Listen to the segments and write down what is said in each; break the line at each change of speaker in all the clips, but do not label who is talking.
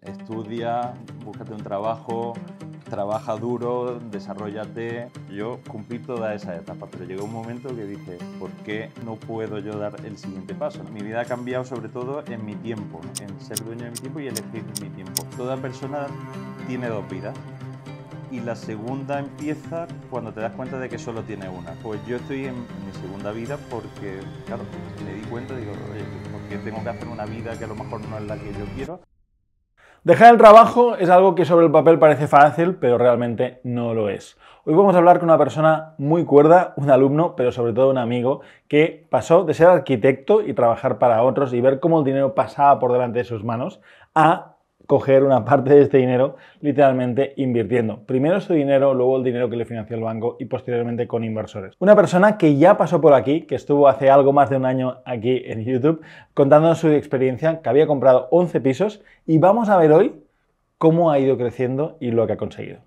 estudia, búscate un trabajo, trabaja duro, desarróllate. Yo cumplí todas esas etapas, pero llegó un momento que dije, ¿por qué no puedo yo dar el siguiente paso? Mi vida ha cambiado sobre todo en mi tiempo, ¿no? En ser dueño de mi tiempo y elegir mi tiempo. Toda persona tiene dos vidas. Y la segunda empieza cuando te das cuenta de que solo tienes una. Pues yo estoy en mi segunda vida porque, claro, me di cuenta, digo, oye, ¿por qué tengo que hacer una vida que a lo mejor no es la que yo quiero?
Dejar el trabajo es algo que sobre el papel parece fácil, pero realmente no lo es. Hoy vamos a hablar con una persona muy cuerda, un alumno, pero sobre todo un amigo, que pasó de ser arquitecto y trabajar para otros y ver cómo el dinero pasaba por delante de sus manos a coger una parte de este dinero literalmente invirtiendo. Primero su dinero, luego el dinero que le financió el banco y posteriormente con inversores. Una persona que ya pasó por aquí, que estuvo hace algo más de un año aquí en YouTube, contándonos su experiencia, que había comprado 11 pisos y vamos a ver hoy cómo ha ido creciendo y lo que ha conseguido.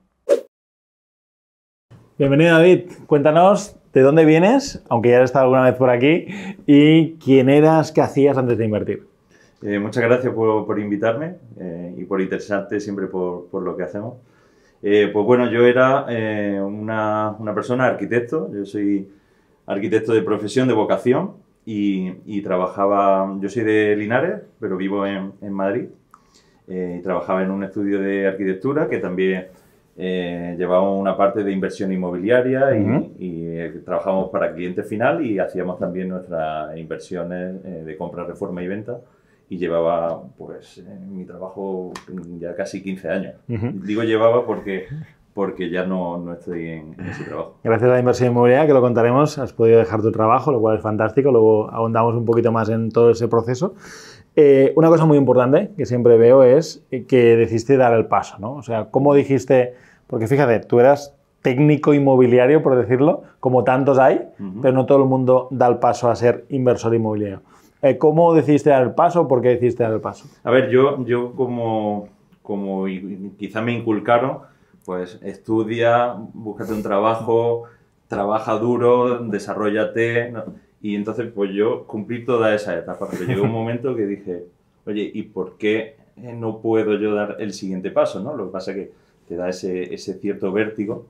Bienvenido, David. Cuéntanos de dónde vienes, aunque ya has estado alguna vez por aquí, y quién eras, qué hacías antes de invertir.
Muchas gracias por invitarme y por interesarte siempre por lo que hacemos. Pues bueno, yo era una persona arquitecto, yo soy arquitecto de profesión, de vocación y trabajaba, yo soy de Linares, pero vivo en Madrid. Y trabajaba en un estudio de arquitectura que también llevaba una parte de inversión inmobiliaria y trabajábamos para cliente final y hacíamos también nuestras inversiones de compra, reforma y venta. Y llevaba, pues, mi trabajo ya casi 15 años. Digo llevaba porque ya no estoy en ese trabajo.
Gracias a la inversión inmobiliaria, que lo contaremos, has podido dejar tu trabajo, lo cual es fantástico. Luego ahondamos un poquito más en todo ese proceso. Una cosa muy importante que siempre veo es que decidiste dar el paso, ¿no? O sea, ¿cómo dijiste? Porque fíjate, tú eras técnico inmobiliario, por decirlo, como tantos hay, pero no todo el mundo da el paso a ser inversor inmobiliario. ¿Cómo decidiste dar el paso? ¿Por qué decidiste dar el paso?
A ver, yo como quizá me inculcaron, pues estudia, búscate un trabajo, trabaja duro, desarróllate, ¿no? Y entonces pues yo cumplí todas esas etapas, pero llegó un momento que dije, oye, ¿y por qué no puedo yo dar el siguiente paso, ¿no? Lo que pasa es que te da ese cierto vértigo.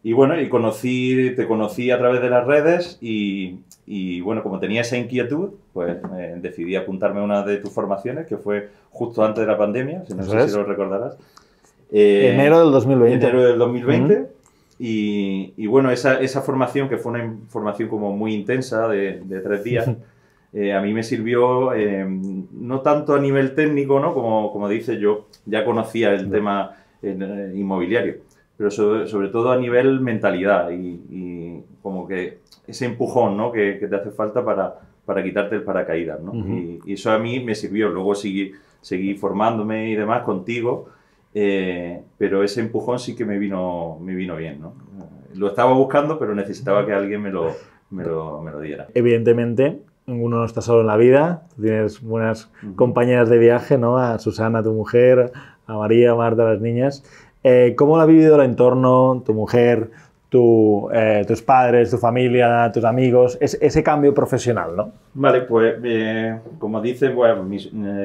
Y bueno, te conocí a través de las redes y bueno, como tenía esa inquietud, pues decidí apuntarme a una de tus formaciones, que fue justo antes de la pandemia, no sé si lo recordarás.
Enero del 2020.
Enero del 2020. Y bueno, esa formación, que fue una formación como muy intensa de 3 días, a mí me sirvió no tanto a nivel técnico, ¿no? Como dice, yo ya conocía el tema inmobiliario, pero sobre todo a nivel mentalidad y como que ese empujón, ¿no? que te hace falta para quitarte el paracaídas, ¿no? Y eso a mí me sirvió. Luego seguí formándome y demás contigo, pero ese empujón sí que me vino bien, ¿no? Lo estaba buscando, pero necesitaba que alguien me lo diera.
Evidentemente, uno no está solo en la vida, tú tienes buenas compañeras de viaje, ¿no? A Susana, tu mujer, a María, a Marta, las niñas. ¿Cómo lo ha vivido el entorno, tu mujer, tus padres, tu familia, tus amigos, ese cambio profesional, ¿no?
Vale, pues como dices, bueno,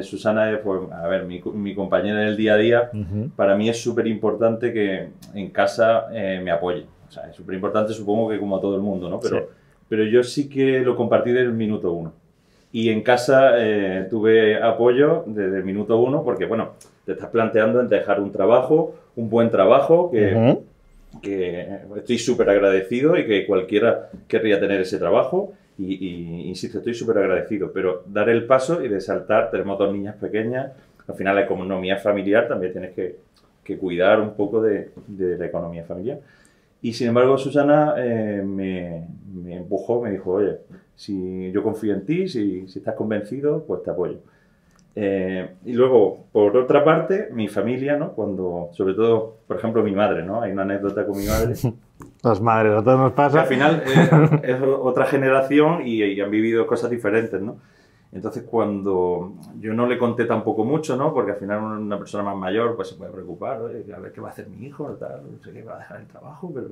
Susana es, pues, a ver, mi compañera en el día a día. Para mí es súper importante que en casa me apoye. O sea, es súper importante, supongo que como a todo el mundo, ¿no? Pero yo sí que lo compartí desde el minuto 1. Y en casa tuve apoyo desde el minuto 1 porque, bueno, te estás planteando en dejar un trabajo, un buen trabajo, que estoy súper agradecido y que cualquiera querría tener ese trabajo. Y insisto, estoy súper agradecido. Pero dar el paso y de saltar, tenemos 2 niñas pequeñas, al final la economía familiar también tienes que cuidar un poco de la economía familiar. Y sin embargo, Susana me empujó, me dijo, oye, si yo confío en ti, si estás convencido, pues te apoyo. Y luego, por otra parte, mi familia, ¿no? Sobre todo, por ejemplo, mi madre, ¿no? Hay una anécdota con mi madre.
Las madres, a todos nos pasa.
Al final es otra generación y han vivido cosas diferentes, ¿no? Entonces, cuando yo no le conté tampoco mucho, ¿no? Porque al final una persona más mayor pues se puede preocupar, oye, a ver qué va a hacer mi hijo, tal, no sé qué, va a dejar el trabajo, pero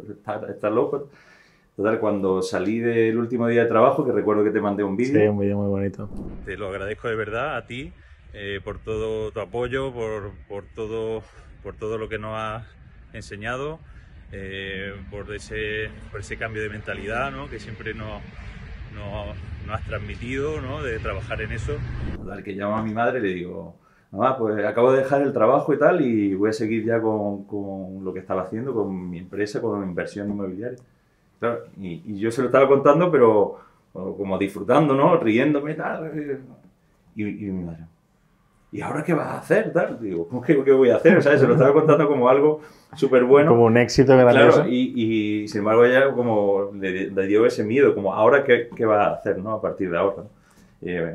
está loco. Total, cuando salí del último día de trabajo, que recuerdo que te mandé un vídeo.
Sí, un vídeo muy bonito.
Te lo agradezco de verdad a ti, por todo tu apoyo, por todo lo que nos has enseñado, por ese cambio de mentalidad, ¿no? Que siempre nos has transmitido, ¿no? De trabajar en eso. Al que llamo a mi madre le digo, mamá, pues acabo de dejar el trabajo y tal y voy a seguir ya con lo que estaba haciendo, con mi empresa, con inversión inmobiliaria. Claro, y yo se lo estaba contando, pero como disfrutando, ¿no? Riéndome y tal. Y mi madre, ¿y ahora qué vas a hacer? Tal. Digo, ¿cómo qué voy a hacer? ¿Sabes? Se lo estaba contando como algo súper bueno.
Como un éxito grandioso.
Claro, y sin embargo ella como le dio ese miedo, como ¿ahora qué vas a hacer, ¿no? A partir de ahora.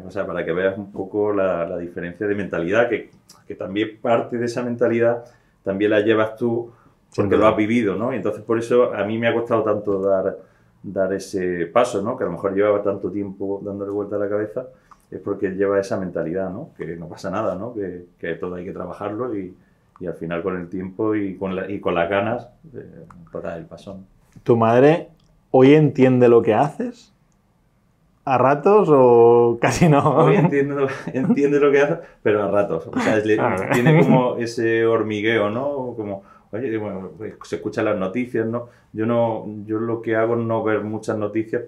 O sea, para que veas un poco la diferencia de mentalidad, que también parte de esa mentalidad también la llevas tú porque lo has vivido, ¿no? Y entonces por eso a mí me ha costado tanto dar ese paso, ¿no? Que a lo mejor llevaba tanto tiempo dándole vuelta a la cabeza, es porque lleva esa mentalidad, ¿no? Que no pasa nada, ¿no? Que todo hay que trabajarlo y al final con el tiempo y con las ganas para dar el paso, ¿no?
¿Tu madre hoy entiende lo que haces? ¿A ratos o casi no?
Hoy entiende lo que hace, pero a ratos. O sea, tiene como ese hormigueo, ¿no? Como, oye, bueno, pues se escuchan las noticias, ¿no? Yo lo que hago es no ver muchas noticias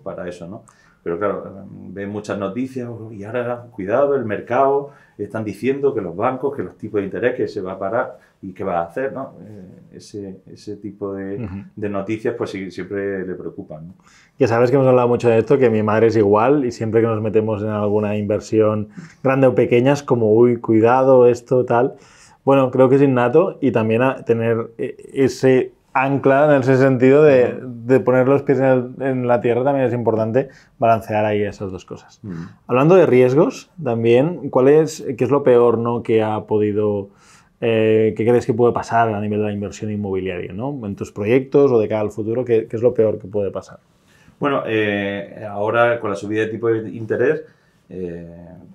para eso, ¿no? Pero claro, ven muchas noticias y ahora, cuidado, el mercado, están diciendo que los bancos, que los tipos de interés, que se va a parar y qué va a hacer, ¿no? Ese tipo de noticias pues siempre le preocupan, ¿no?
Ya sabes que hemos hablado mucho de esto, que mi madre es igual y siempre que nos metemos en alguna inversión grande o pequeña es como, uy, cuidado, esto, tal. Bueno, creo que es innato y también a tener ese ancla en ese sentido de poner los pies en la tierra también es importante balancear ahí esas dos cosas. Hablando de riesgos también, ¿qué es lo peor, ¿no? Que ha podido, qué crees que puede pasar a nivel de la inversión inmobiliaria, ¿no? En tus proyectos o de cara al futuro, ¿qué es lo peor que puede pasar?
Bueno, ahora con la subida de tipo de interés,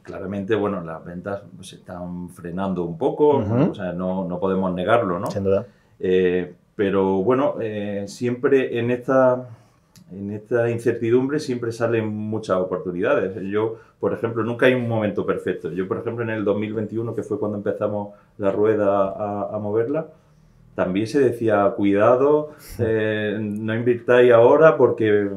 claramente, bueno, las ventas se están frenando un poco, o sea, no podemos negarlo, ¿no?
Sin duda.
Pero bueno, siempre en esta incertidumbre siempre salen muchas oportunidades. Yo, por ejemplo, nunca hay un momento perfecto. Yo, por ejemplo, en el 2021, que fue cuando empezamos la rueda a moverla, también se decía, cuidado, no invirtáis ahora porque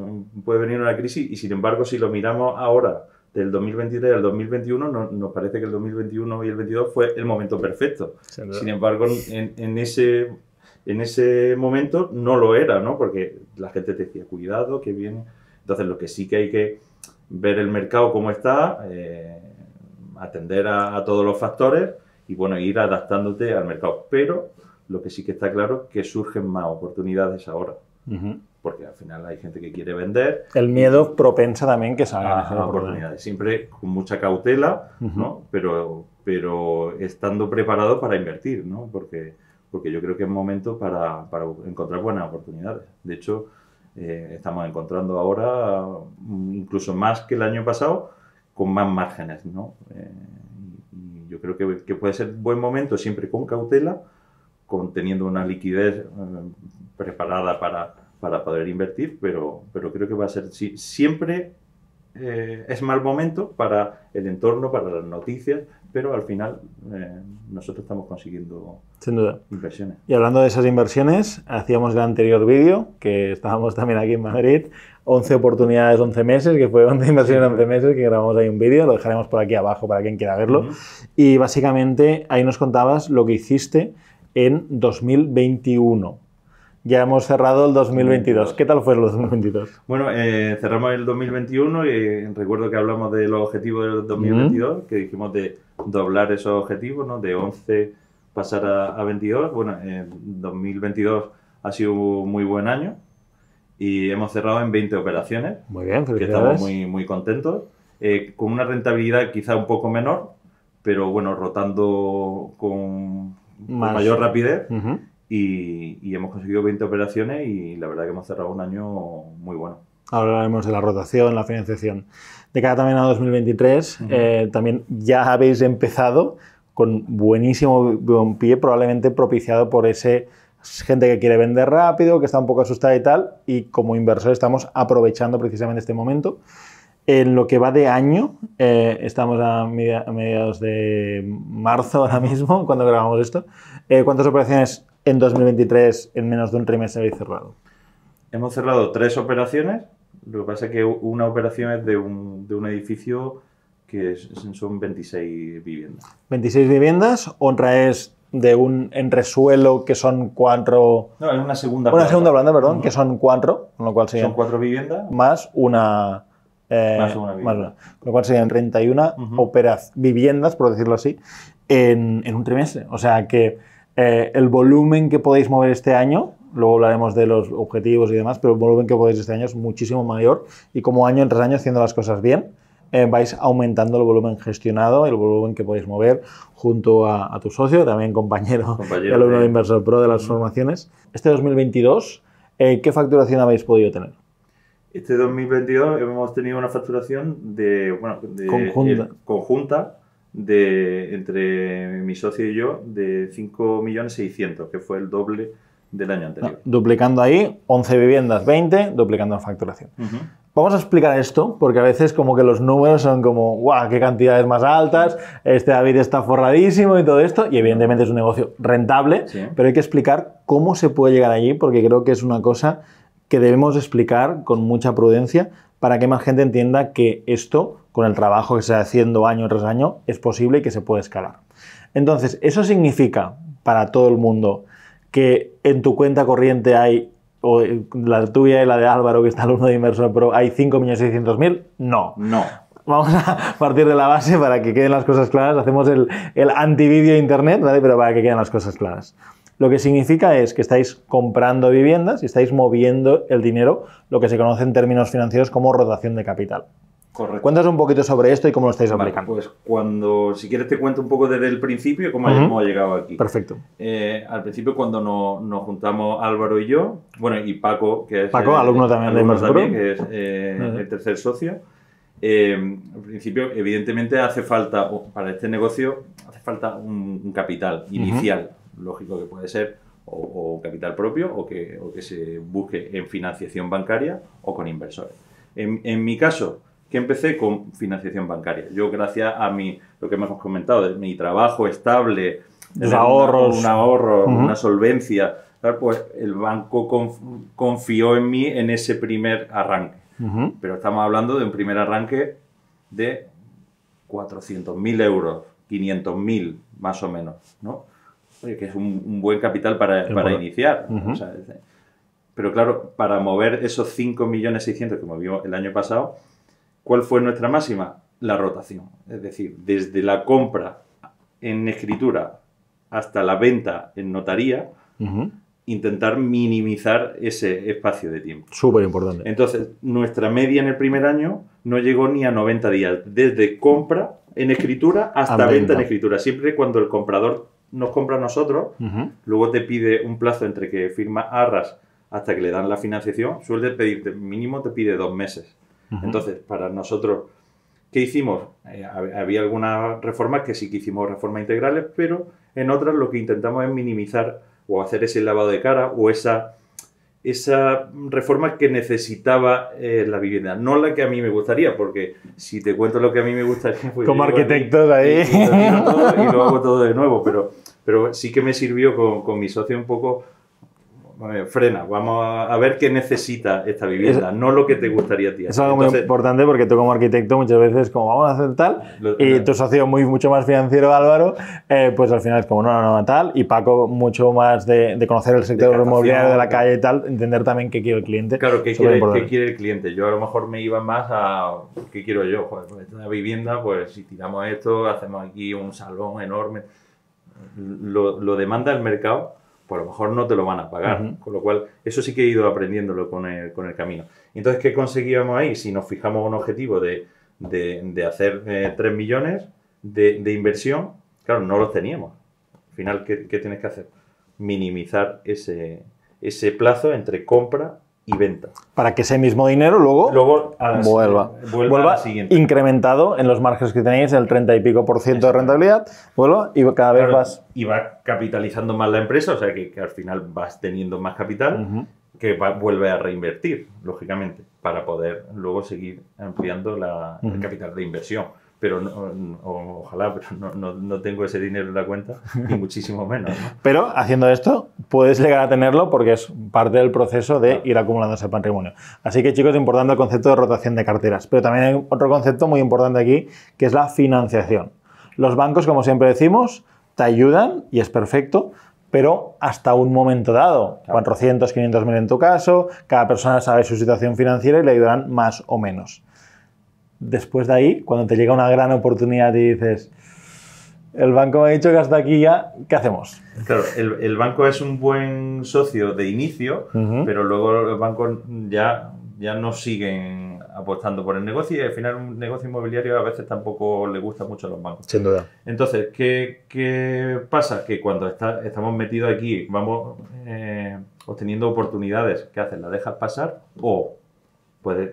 puede venir una crisis y sin embargo si lo miramos ahora, del 2023 al 2021, nos parece que el 2021 y el 2022 fue el momento perfecto. Sin embargo, en ese momento no lo era, ¿no? Porque la gente te decía, cuidado, que viene. Entonces lo que sí que hay que ver el mercado cómo está, atender a todos los factores y bueno, ir adaptándote al mercado. Pero lo que sí que está claro es que surgen más oportunidades ahora. Porque al final hay gente que quiere vender.
El miedo propensa también que salgan
oportunidades. Siempre con mucha cautela, ¿no? Pero estando preparado para invertir, ¿no? Porque yo creo que es momento para encontrar buenas oportunidades. De hecho, estamos encontrando ahora, incluso más que el año pasado, con más márgenes, ¿no? Y yo creo que puede ser buen momento siempre con cautela, teniendo una liquidez preparada para poder invertir, pero creo que va a ser siempre es mal momento para el entorno, para las noticias, pero al final nosotros estamos consiguiendo
sin duda
inversiones.
Y hablando de esas inversiones, hacíamos el anterior vídeo, que estábamos también aquí en Madrid, 11 oportunidades, 11 meses, que fue 11 inversiones en 11 meses, que grabamos ahí un vídeo, lo dejaremos por aquí abajo para quien quiera verlo. Y básicamente ahí nos contabas lo que hiciste en 2021. Ya hemos cerrado el 2022. ¿Qué tal fue el 2022?
Bueno, cerramos el 2021 y recuerdo que hablamos de los objetivos del 2022, que dijimos de doblar esos objetivos, ¿no? De 11 pasar a 22. Bueno, en 2022 ha sido un muy buen año y hemos cerrado en 20 operaciones.
Muy bien,
que estamos muy, muy contentos. Con una rentabilidad quizá un poco menor, pero bueno, rotando con mayor rapidez. Y hemos conseguido 20 operaciones y la verdad que hemos cerrado un año muy bueno.
Ahora hablaremos de la rotación, la financiación. De cara también a 2023, también ya habéis empezado con buenísimo buen pie, probablemente propiciado por ese gente que quiere vender rápido, que está un poco asustada y tal, y como inversores estamos aprovechando precisamente este momento. En lo que va de año, estamos a mediados de marzo ahora mismo, cuando grabamos esto, ¿cuántas operaciones en 2023 en menos de un trimestre habéis cerrado?
Hemos cerrado 3 operaciones, lo que pasa es que una operación es de un edificio que son 26 viviendas.
26 viviendas, otra es de un entresuelo que son 4...
No, es una segunda
planta. Una segunda planta, perdón,
Uh-huh.
que son 4, con lo cual serían...
Son 4 viviendas.
Más una...
más una vivienda.
Con lo cual serían 31
Uh-huh.
viviendas, por decirlo así, en un trimestre. O sea que el volumen que podéis mover este año, luego hablaremos de los objetivos y demás, pero el volumen que podéis este año es muchísimo mayor y como año tras año haciendo las cosas bien, vais aumentando el volumen gestionado, el volumen que podéis mover junto a tu socio, también compañero y alumno de Inversor Pro de las formaciones. Este 2022, ¿qué facturación habéis podido tener?
Este 2022 hemos tenido una facturación conjunta entre mi socio y yo de 5.600.000, que fue el doble del año anterior.
Duplicando ahí, 11 viviendas, 20, duplicando en facturación.
Uh-huh.
Vamos a explicar esto, porque a veces como que los números son como, ¡guau! ¡Qué cantidades más altas! Este David está forradísimo y todo esto, y evidentemente es un negocio rentable, sí, pero hay que explicar cómo se puede llegar allí, porque creo que es una cosa que debemos explicar con mucha prudencia para que más gente entienda que esto, con el trabajo que se está haciendo año tras año, es posible y que se puede escalar. Entonces, eso significa para todo el mundo que en tu cuenta corriente hay, o la tuya y la de Álvaro, que está alumno de Inversor Pro, hay 5.600.000, no.
No.
Vamos a partir de la base para que queden las cosas claras. Hacemos el antivídeo internet, ¿vale? Pero para que queden las cosas claras. Lo que significa es que estáis comprando viviendas y estáis moviendo el dinero, lo que se conoce en términos financieros como rotación de capital.
Correcto.
Cuéntanos un poquito sobre esto y cómo lo estáis aplicando.
Pues si quieres te cuento un poco desde el principio cómo hemos llegado aquí.
Perfecto.
Al principio cuando nos juntamos Álvaro y yo, bueno, y Paco, que es
alumno también de Inversor Pro,
que es el tercer socio. Al principio, evidentemente, hace falta, para este negocio, hace falta un capital inicial, lógico que puede ser o capital propio o que se busque en financiación bancaria o con inversores. En mi caso, que empecé con financiación bancaria. Yo, gracias a lo que hemos comentado, de mi trabajo estable,
los ahorros,
un ahorro, una solvencia, pues el banco confió en mí en ese primer arranque. Pero estamos hablando de un primer arranque de 400.000 euros, 500.000 más o menos, ¿no? Oye, que es un buen capital para iniciar. O sea, pero claro, para mover esos 5.600.000 que movió el año pasado, ¿cuál fue nuestra máxima? La rotación. Es decir, desde la compra en escritura hasta la venta en notaría, intentar minimizar ese espacio de tiempo.
Súper importante.
Entonces, nuestra media en el primer año no llegó ni a 90 días, desde compra en escritura hasta venta en escritura. Siempre cuando el comprador nos compra a nosotros, luego te pide un plazo entre que firma arras hasta que le dan la financiación, suele pedirte, mínimo te pide 2 meses. Entonces, para nosotros, ¿qué hicimos? Había algunas reformas que sí que hicimos reformas integrales, pero en otras lo que intentamos es minimizar o hacer ese lavado de cara o esa reforma que necesitaba la vivienda. No la que a mí me gustaría, porque si te cuento lo que a mí me gustaría... Pues
como arquitectos ahí.
Y lo hago todo de nuevo, pero sí que me sirvió con mi socio un poco... frena, vamos a ver qué necesita esta vivienda, no lo que te gustaría a ti.
Es algo muy importante porque tú como arquitecto muchas veces como vamos a hacer tal y tu socio mucho más financiero, Álvaro, pues al final es como no, tal, y Paco mucho más de conocer el sector inmobiliario de la calle y tal, entender también qué quiere el cliente.
Claro, qué quiere el cliente. Yo a lo mejor me iba más a qué quiero yo. Joder, pues esta vivienda, pues si tiramos esto, hacemos aquí un salón enorme. Lo demanda el mercado, pues a lo mejor no te lo van a pagar, con lo cual eso sí que he ido aprendiéndolo con el camino. Entonces, ¿qué conseguíamos ahí? Si nos fijamos un objetivo de hacer 3 millones de inversión, claro, no los teníamos. Al final, ¿qué tienes que hacer? Minimizar ese plazo entre compra y venta.
Para que ese mismo dinero luego vuelva incrementado en los márgenes que tenéis, el 30 y pico % de rentabilidad, vuelva y cada vez vas...
Y va capitalizando más la empresa, o sea que al final vas teniendo más capital, que vuelve a reinvertir, lógicamente, para poder luego seguir ampliando el capital de inversión. Pero ojalá, pero no tengo ese dinero en la cuenta, ni muchísimo menos, ¿no?
Pero haciendo esto, puedes llegar a tenerlo porque es parte del proceso de ir acumulando ese patrimonio. Así que, chicos, es importante el concepto de rotación de carteras. Pero también hay otro concepto muy importante aquí, que es la financiación. Los bancos, como siempre decimos, te ayudan y es perfecto, pero hasta un momento dado, 400, 500 mil en tu caso, cada persona sabe su situación financiera y le ayudarán más o menos. Después de ahí, cuando te llega una gran oportunidad y dices, el banco me ha dicho que hasta aquí ya, ¿qué hacemos?
Claro, el banco es un buen socio de inicio, pero luego los bancos ya no siguen apostando por el negocio y al final un negocio inmobiliario a veces tampoco le gusta mucho a los bancos.
Sin duda.
Entonces, ¿qué pasa? Que cuando estamos metidos aquí, vamos obteniendo oportunidades, ¿qué haces? ¿Las dejas pasar? O puedes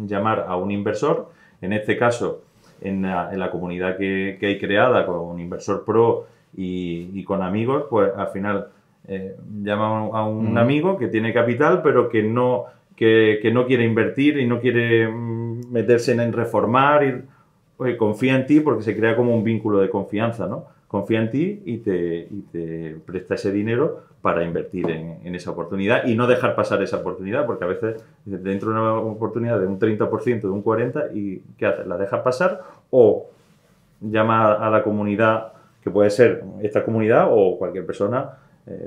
llamar a un inversor, en este caso, en la comunidad que hay creada con un inversor pro y con amigos, pues al final llama a un amigo que tiene capital, pero que no quiere invertir y no quiere meterse en reformar. Oye, confía en ti porque se crea como un vínculo de confianza, ¿no? Confía en ti y te presta ese dinero para invertir en esa oportunidad y no dejar pasar esa oportunidad, porque a veces dentro de una oportunidad de un 30%, de un 40%, ¿y qué haces? ¿La dejas pasar o llama a la comunidad, que puede ser esta comunidad o cualquier persona,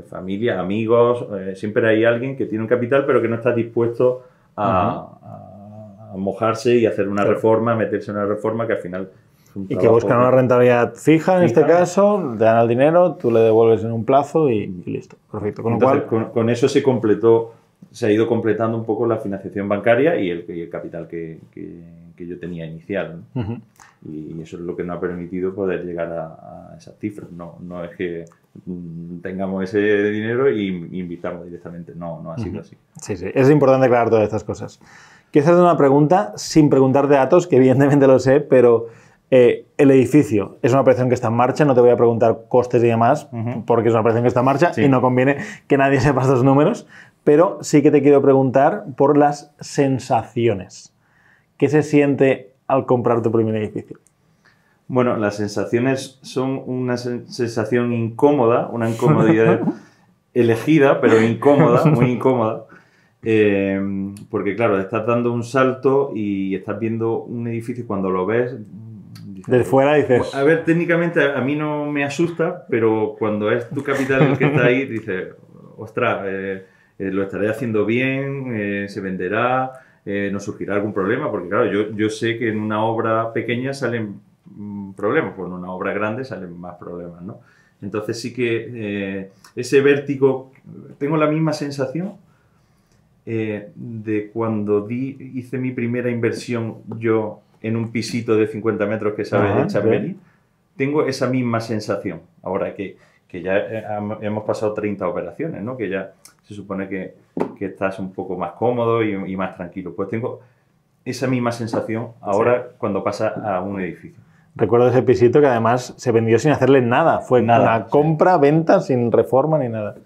familia, amigos, siempre hay alguien que tiene un capital pero que no está dispuesto a mojarse y hacer una reforma, meterse en una reforma que al final...
Y que buscan una rentabilidad fija en este caso, te dan el dinero, tú le devuelves en un plazo y listo. Perfecto.
Entonces, con eso se ha ido completando un poco la financiación bancaria y el capital que yo tenía inicial, ¿no? Y eso es lo que nos ha permitido poder llegar a esas cifras. No es que tengamos ese dinero y invitamos directamente. No ha sido así.
Sí, es importante aclarar todas estas cosas. Quiero hacerte una pregunta sin preguntarte datos, que evidentemente lo sé, pero... el edificio es una operación que está en marcha, no te voy a preguntar costes y demás, porque es una operación que está en marcha y no conviene que nadie sepa estos números, pero sí que te quiero preguntar por las sensaciones. ¿Qué se siente al comprar tu primer edificio?
Bueno, las sensaciones son una sensación incómoda, una incomodidad elegida, pero incómoda, muy incómoda. Porque claro, estás dando un salto y estás viendo un edificio y cuando lo ves...
Desde fuera dices...
A ver, técnicamente a mí no me asusta, pero cuando es tu capital el que está ahí, dices, ostras, lo estaré haciendo bien, se venderá, no surgirá algún problema, porque claro, yo sé que en una obra pequeña salen problemas, pues en una obra grande salen más problemas, ¿no? Entonces sí que ese vértigo, tengo la misma sensación de cuando hice mi primera inversión yo en un pisito de 50 metros que sabe de Chamberí. Tengo esa misma sensación. Ahora que ya hemos pasado 30 operaciones, ¿no? Que ya se supone que estás un poco más cómodo y más tranquilo. Pues tengo esa misma sensación ahora cuando pasa a un edificio.
Recuerdo ese pisito que además se vendió sin hacerle nada. Fue una compra, venta, sin reforma ni nada.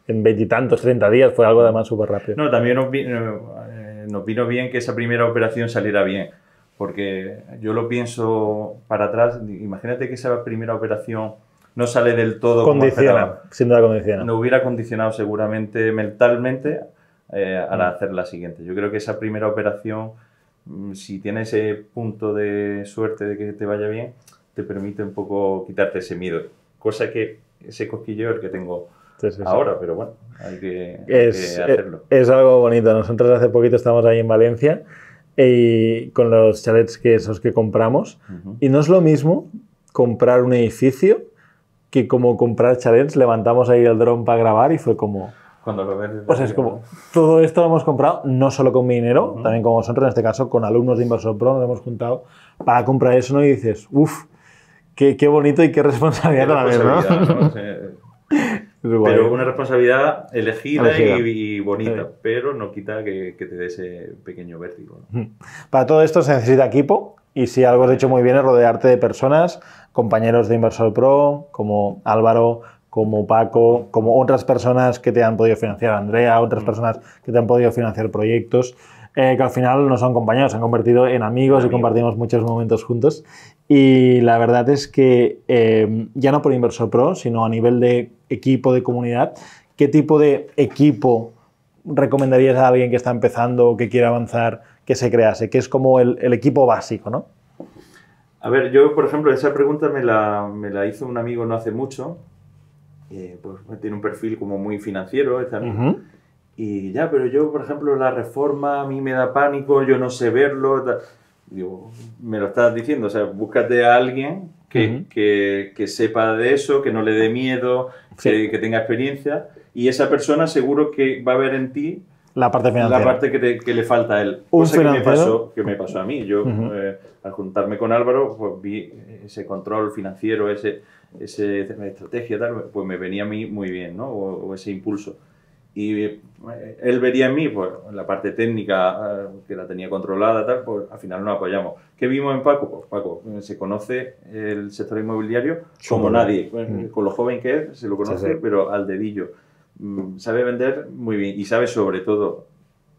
En 20 y tantos, 30 días, fue algo además súper rápido.
No, también nos vino bien que esa primera operación saliera bien. Porque yo lo pienso para atrás, imagínate que esa primera operación no sale del todo
condiciona, sin duda condiciona.
No hubiera condicionado seguramente mentalmente al hacer la siguiente. Yo creo que esa primera operación, si tienes ese punto de suerte de que te vaya bien, te permite un poco quitarte ese miedo. Cosa que ese cosquilleo es el que tengo ahora, pero bueno, hay que hacerlo.
Es algo bonito. Nosotros hace poquito estábamos ahí en Valencia y con los chalets esos que compramos, y no es lo mismo comprar un edificio que como comprar chalets. Levantamos ahí el dron para grabar y fue como...
Cuando lo ves...
Pues es como, todo esto lo hemos comprado no solo con mi dinero, también como vosotros, en este caso con alumnos de Inversor Pro, nos hemos juntado para comprar eso, ¿no? Y dices, uff, qué bonito y qué responsabilidad a la vez, ¿no?
Pero una responsabilidad elegida. Y bonita, pero no quita que te dé ese pequeño vértigo, ¿no?
Para todo esto se necesita equipo y si algo has hecho muy bien es rodearte de personas, compañeros de Inversor Pro, como Álvaro, como Paco, como otras personas que te han podido financiar, Andrea, otras personas que te han podido financiar proyectos, que al final no son compañeros, se han convertido en amigos y compartimos muchos momentos juntos. Y la verdad es que ya no por Inversor Pro, sino a nivel de equipo, de comunidad, ¿qué tipo de equipo recomendarías a alguien que está empezando o que quiere avanzar que se crease? Que es como el equipo básico, ¿no?
A ver, yo, por ejemplo, esa pregunta me la hizo un amigo no hace mucho. Pues tiene un perfil como muy financiero, y ya, pero yo, por ejemplo, la reforma a mí me da pánico, yo no sé verlo. Digo, me lo estás diciendo, o sea, búscate a alguien que sepa de eso, que no le dé miedo, que tenga experiencia, y esa persona seguro que va a ver en ti
la parte financiera.
La parte que le falta a él. Cosa que me pasó a mí. Yo, al juntarme con Álvaro, pues vi ese control financiero, esa estrategia, tal, pues me venía a mí muy bien, ¿no? O ese impulso. Y él vería en mí, pues, la parte técnica, que la tenía controlada, tal, pues al final nos apoyamos. ¿Qué vimos en Paco? Pues Paco se conoce el sector inmobiliario como nadie. Con lo joven que es, se lo conoce, pero al dedillo. Sabe vender muy bien y sabe sobre todo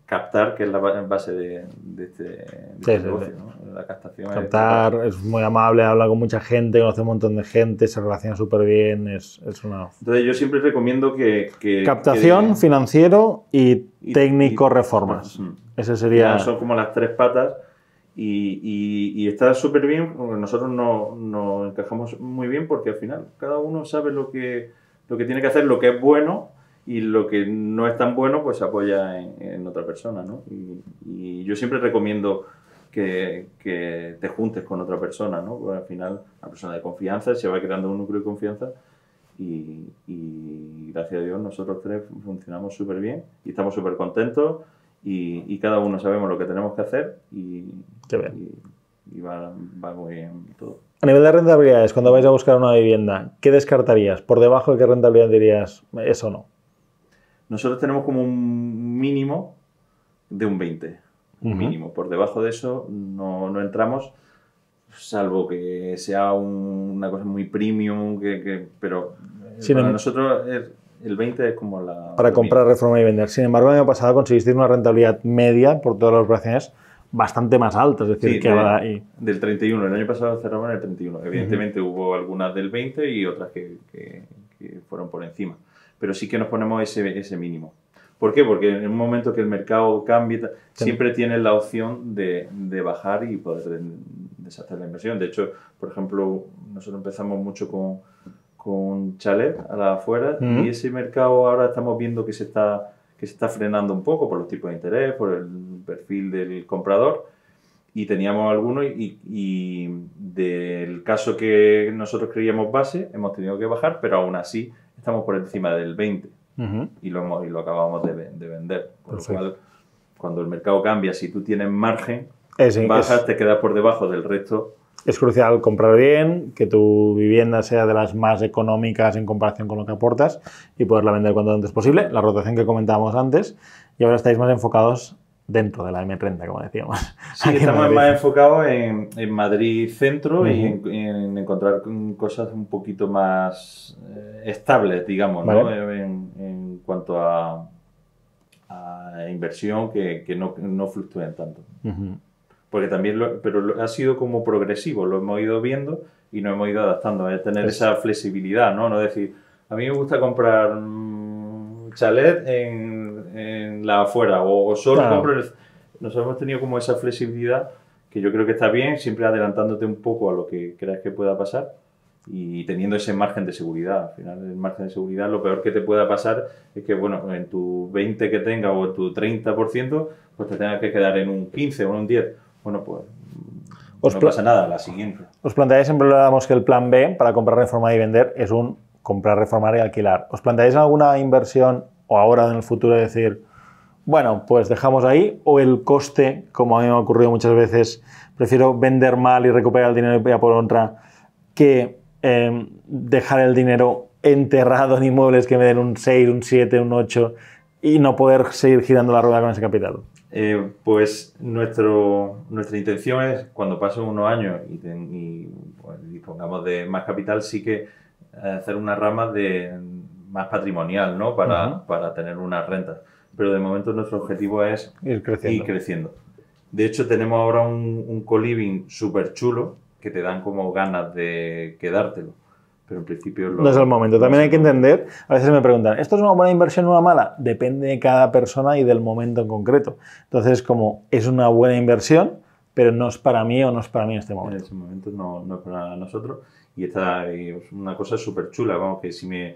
captar, que es la base de este negocio, ¿no? La captación.
Captar, es muy amable, habla con mucha gente, conoce un montón de gente, se relaciona súper bien, es una...
Entonces yo siempre recomiendo que
captación, financiero y técnico reformas. Ese sería...
Son como las tres patas y está súper bien, nosotros nos encajamos muy bien porque al final cada uno sabe lo que tiene que hacer, lo que es bueno. Y lo que no es tan bueno, pues se apoya en otra persona, ¿no? Y yo siempre recomiendo que te juntes con otra persona, ¿no? Porque al final, una persona de confianza, se va creando un núcleo de confianza y gracias a Dios nosotros tres funcionamos súper bien y estamos súper contentos y cada uno sabemos lo que tenemos que hacer y va muy bien todo.
A nivel de rentabilidades, cuando vais a buscar una vivienda, ¿qué descartarías? ¿Por debajo de qué rentabilidad dirías eso no?
Nosotros tenemos como un mínimo de un 20, mínimo. Por debajo de eso no entramos, salvo que sea una cosa muy premium, pero para nosotros el 20 es como la...
Para comprar, reformar y vender. Sin embargo, el año pasado conseguisteis una rentabilidad media por todas las operaciones bastante más alta, es decir, que
del 31. El año pasado cerramos en el 31. Evidentemente hubo algunas del 20 y otras que fueron por encima. Pero sí que nos ponemos ese mínimo. ¿Por qué? Porque en un momento que el mercado cambie, siempre tienes la opción de bajar y poder deshacer la inversión. De hecho, por ejemplo, nosotros empezamos mucho con chalet a la afuera y ese mercado ahora estamos viendo que se está frenando un poco por los tipos de interés, por el perfil del comprador. Y teníamos algunos y del caso que nosotros creíamos base, hemos tenido que bajar, pero aún así estamos por encima del 20 y lo acabamos de vender. Por lo cual, cuando el mercado cambia, si tú tienes margen, bajas, te quedas por debajo del resto.
Es crucial comprar bien, que tu vivienda sea de las más económicas en comparación con lo que aportas y poderla vender cuanto antes posible, la rotación que comentábamos antes, y ahora estáis más enfocados dentro de la M30, como decíamos.
Sí, estamos más enfocados en Madrid centro y en encontrar cosas un poquito más estables, digamos, ¿no? En cuanto a inversión que no fluctúen tanto. Porque también pero ha sido como progresivo, lo hemos ido viendo y nos hemos ido adaptando, a tener esa flexibilidad, ¿no? No decir, a mí me gusta comprar chalet en la afuera o solo compro Nosotros hemos tenido como esa flexibilidad que yo creo que está bien, siempre adelantándote un poco a lo que creas que pueda pasar y teniendo ese margen de seguridad. Al final, el margen de seguridad, lo peor que te pueda pasar es que, bueno, en tu 20 que tengas o en tu 30%, pues te tengas que quedar en un 15 o en un 10. Bueno, pues no pasa nada, la siguiente.
Os planteáis, siempre hablábamos que el plan B para comprar, reformar y vender es un comprar, reformar y alquilar. ¿Os planteáis alguna inversión o ahora en el futuro decir, bueno, pues dejamos ahí, o el coste, como a mí me ha ocurrido muchas veces, prefiero vender mal y recuperar el dinero y ya por otra, que dejar el dinero enterrado en inmuebles que me den un 6, un 7, un 8 y no poder seguir girando la rueda con ese capital?
Pues nuestra intención es, cuando pasen unos años y dispongamos de más capital, sí que hacer una rama de más patrimonial, ¿no? Para tener unas rentas. Pero de momento nuestro objetivo es ir creciendo. De hecho, tenemos ahora un co-living súper chulo que te dan como ganas de quedártelo. Pero en principio...
No es el momento. También hay que entender, a veces me preguntan, ¿esto es una buena inversión o una mala? Depende de cada persona y del momento en concreto. Entonces, como es una buena inversión, pero no es para mí o no es para mí en este momento.
En este momento no es para nosotros. Y esta es una cosa súper chula, vamos, que si me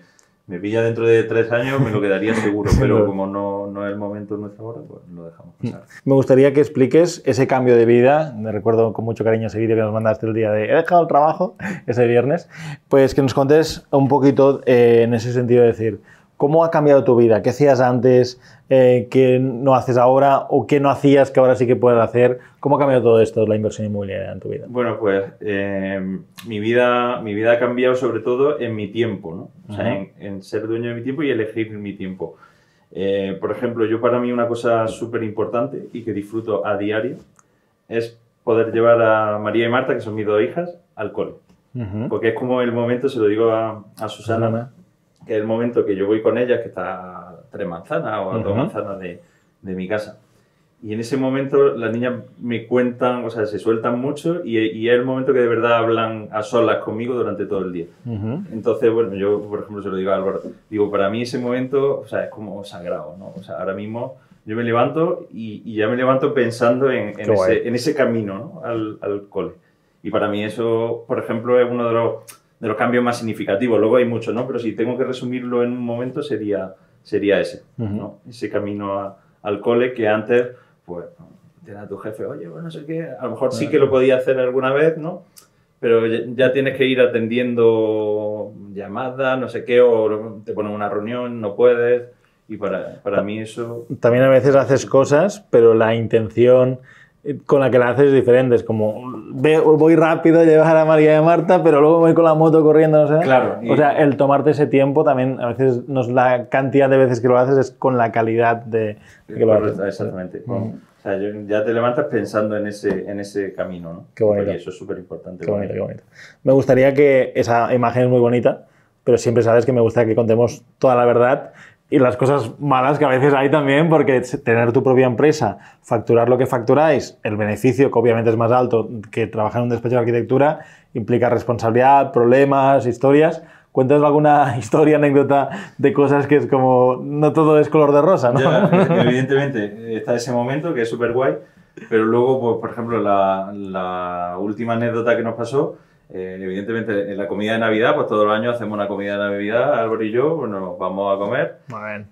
pilla dentro de 3 años me lo quedaría seguro, pero como no es el momento nuestro ahora, pues lo dejamos pasar.
Me gustaría que expliques ese cambio de vida. Me recuerdo con mucho cariño ese vídeo que nos mandaste el día de he dejado el trabajo, ese viernes. Pues que nos contes un poquito en ese sentido de decir, ¿cómo ha cambiado tu vida? ¿Qué hacías antes? ¿Qué no haces ahora? ¿O qué no hacías que ahora sí que puedes hacer? ¿Cómo ha cambiado todo esto, la inversión inmobiliaria en tu vida?
Bueno, pues mi vida ha cambiado sobre todo en mi tiempo, ¿no? O sea, en ser dueño de mi tiempo y elegir mi tiempo. Por ejemplo, para mí una cosa súper importante y que disfruto a diario es poder llevar a María y Marta, que son mis 2 hijas, al cole. Porque es como el momento, se lo digo a Susana, que es el momento que yo voy con ellas, que está a 3 manzanas o a 2 manzanas de mi casa. Y en ese momento las niñas me cuentan, o sea, se sueltan mucho y es el momento que de verdad hablan a solas conmigo durante todo el día. Entonces, bueno, yo, por ejemplo, se lo digo a Álvaro, digo, para mí ese momento, o sea, es como sagrado, ¿no? O sea, ahora mismo yo me levanto y ya me levanto pensando en ese camino, ¿no? al cole. Y para mí eso, por ejemplo, es uno de los cambios más significativos. Luego hay muchos, ¿no? Pero si tengo que resumirlo en un momento sería ese, ¿no? Ese camino al cole que antes, pues, tienes a tu jefe, oye, bueno, no sé qué, a lo mejor sí que lo podía hacer alguna vez, ¿no? Pero ya tienes que ir atendiendo llamadas, no sé qué, o te ponen una reunión, no puedes, y para mí eso...
También a veces haces cosas, pero la intención con la que la haces es diferente, es como voy rápido, llevar a María y a Marta, pero luego voy con la moto corriendo, no sé.
Claro.
O sea, el tomarte ese tiempo también, a veces no es la cantidad de veces que lo haces, es con la calidad de que lo haces.
Exactamente. O sea, ya te levantas pensando en ese camino, ¿no?
Qué bonito.
Y eso es súper importante.
Qué bonito, qué bonito. Me gustaría que esa imagen es muy bonita, pero siempre sabes que me gusta que contemos toda la verdad y las cosas malas que a veces hay también, porque tener tu propia empresa, facturar lo que facturáis, el beneficio, que obviamente es más alto que trabajar en un despacho de arquitectura, implica responsabilidad, problemas, historias. Cuéntanos alguna historia, anécdota de cosas que es como, no todo es color de rosa, ¿no?
Ya, evidentemente, está ese momento que es súper guay, pero luego, pues, por ejemplo, la última anécdota que nos pasó, evidentemente en la comida de Navidad, pues todos los años hacemos una comida de Navidad, Álvaro y yo, pues nos vamos a comer.
Muy bien.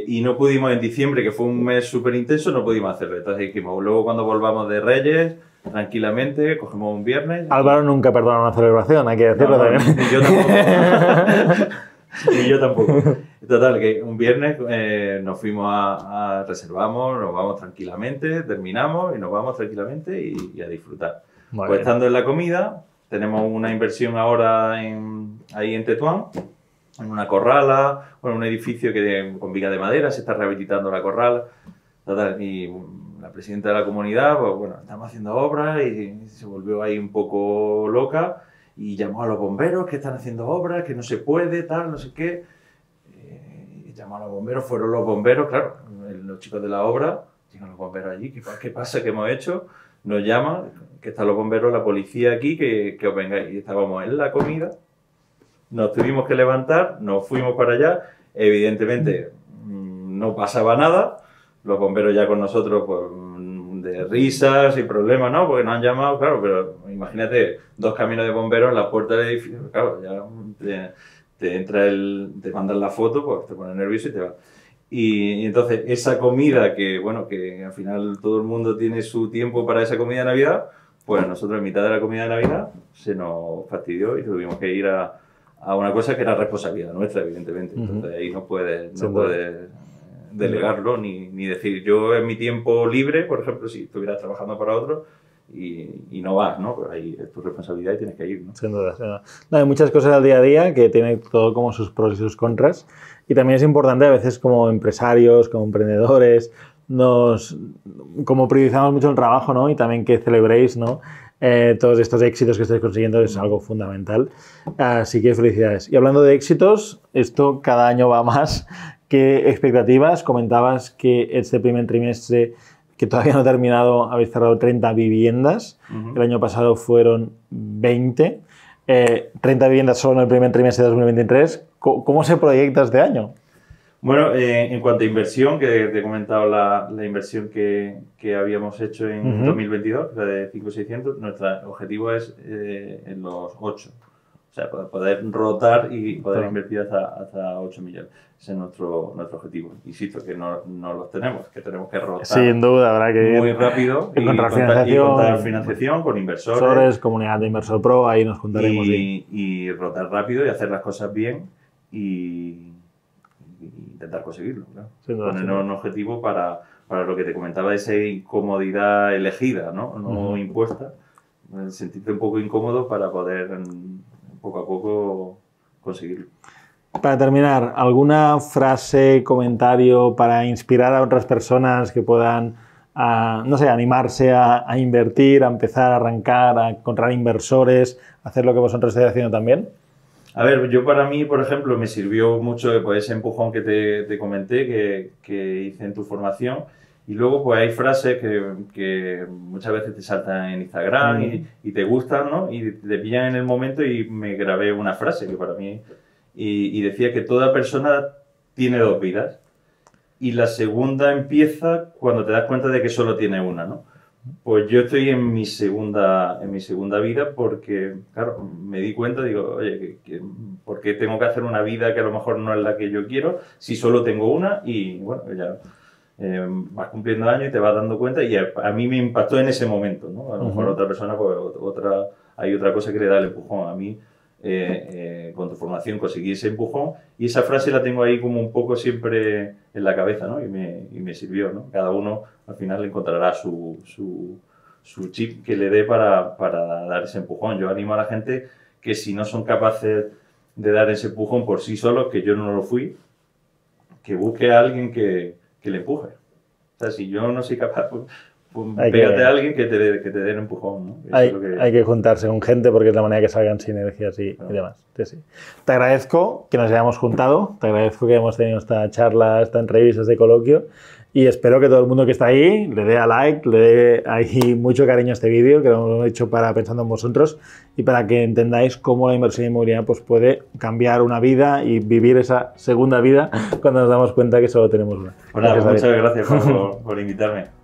Y no pudimos en diciembre, que fue un mes súper intenso, no pudimos hacerlo. Entonces dijimos, luego cuando volvamos de Reyes, tranquilamente, cogemos un viernes.
Álvaro nunca perdona una celebración, hay que decirlo también.
Ni yo tampoco. Ni yo tampoco. Total, que un viernes nos fuimos reservamos, nos vamos tranquilamente, terminamos y nos vamos tranquilamente y a disfrutar. Pues estando en la comida, tenemos una inversión ahora ahí en Tetuán, en una corrala, bueno, un edificio con vigas de madera, se está rehabilitando la corrala. Total, y la presidenta de la comunidad, pues bueno, estamos haciendo obras y se volvió ahí un poco loca y llamó a los bomberos que están haciendo obras, que no se puede, tal, no sé qué. Llamó a los bomberos, fueron los bomberos, claro, los chicos de la obra, llegan los bomberos allí, ¿qué pasa? ¿Qué hemos hecho? Nos llaman, que están los bomberos, la policía aquí, que os vengáis. Y estábamos en la comida, nos tuvimos que levantar, nos fuimos para allá, evidentemente no pasaba nada, los bomberos ya con nosotros, pues, de risas y problemas, ¿no? Porque nos han llamado, claro, pero imagínate, 2 camiones de bomberos en la puerta del edificio, claro, ya te mandan la foto, pues te pones nervioso y te vas. Y entonces esa comida que, bueno, que al final todo el mundo tiene su tiempo para esa comida de Navidad, pues nosotros en mitad de la comida de Navidad se nos fastidió y tuvimos que ir a una cosa que era responsabilidad nuestra, evidentemente. Entonces ahí no puedes delegarlo ni decir yo en mi tiempo libre, por ejemplo, si estuvieras trabajando para otro y no vas, ¿no? Pues ahí es tu responsabilidad y tienes que ir, ¿no?
Sin duda, sin duda. No, hay muchas cosas al día a día que tienen todo como sus pros y sus contras. Y también es importante a veces como empresarios, como emprendedores, como priorizamos mucho el trabajo, ¿no? Y también que celebréis, ¿no? todos estos éxitos que estáis consiguiendo es algo fundamental. Así que felicidades. Y hablando de éxitos, esto cada año va más. ¿Qué expectativas? Comentabas que este primer trimestre, que todavía no ha terminado, habéis cerrado 30 viviendas. El año pasado fueron 20. 30 viviendas solo en el primer trimestre de 2023. ¿Cómo se proyecta este año?
Bueno, en cuanto a inversión, que te he comentado la inversión que habíamos hecho en 2022, la de 5.600, nuestro objetivo es en los 8. O sea, poder rotar y poder invertir hasta 8 millones. Ese es nuestro objetivo. Insisto, que no los tenemos, que tenemos que rotar.
Sin duda, habrá que ir
muy rápido y contar financiación con inversores.
Comunidad de Inversor Pro, ahí nos juntaremos.
Y rotar rápido y hacer las cosas bien y intentar conseguirlo. Claro. Ponernos un objetivo para lo que te comentaba, esa incomodidad elegida, no impuesta. Sentirte un poco incómodo para poder poco a poco conseguirlo.
Para terminar, ¿alguna frase, comentario para inspirar a otras personas que puedan, no sé, animarse a invertir, a empezar a arrancar, a encontrar inversores, a hacer lo que vosotros estáis haciendo también?
A ver, para mí, por ejemplo, me sirvió mucho pues, ese empujón que te comenté, que hice en tu formación. Y luego pues hay frases que muchas veces te saltan en Instagram y te gustan, ¿no? Y te pillan en el momento y me grabé una frase que para mí... Y decía que toda persona tiene dos vidas. Y la segunda empieza cuando te das cuenta de que solo tiene una, ¿no? Pues yo estoy en mi segunda vida porque, claro, me di cuenta, digo, oye, ¿por qué tengo que hacer una vida que a lo mejor no es la que yo quiero si solo tengo una? Y bueno, ya vas cumpliendo años y te vas dando cuenta y a mí me impactó en ese momento, ¿no? A lo mejor a otra persona, pues hay otra cosa que le da el empujón. A mí, con tu formación conseguí ese empujón y esa frase la tengo ahí como un poco siempre en la cabeza, ¿no? Y me sirvió, ¿no? Cada uno al final encontrará su chip que le dé para dar ese empujón. Yo animo a la gente que si no son capaces de dar ese empujón por sí solos, que yo no lo fui, que busque a alguien que le empuje. O sea, si yo no soy capaz, pues pégate a alguien que te dé el empujón, ¿no?
Hay que juntarse con gente porque es la manera que salgan sinergias y demás. Sí. Te agradezco que nos hayamos juntado, te agradezco que hemos tenido esta charla, esta entrevista, este coloquio y espero que todo el mundo que está ahí le dé a like, le dé ahí mucho cariño a este vídeo que lo hemos hecho pensando en vosotros y para que entendáis cómo la inversión inmobiliaria pues, puede cambiar una vida y vivir esa segunda vida cuando nos damos cuenta que solo tenemos una.
Bueno, muchas gracias por invitarme.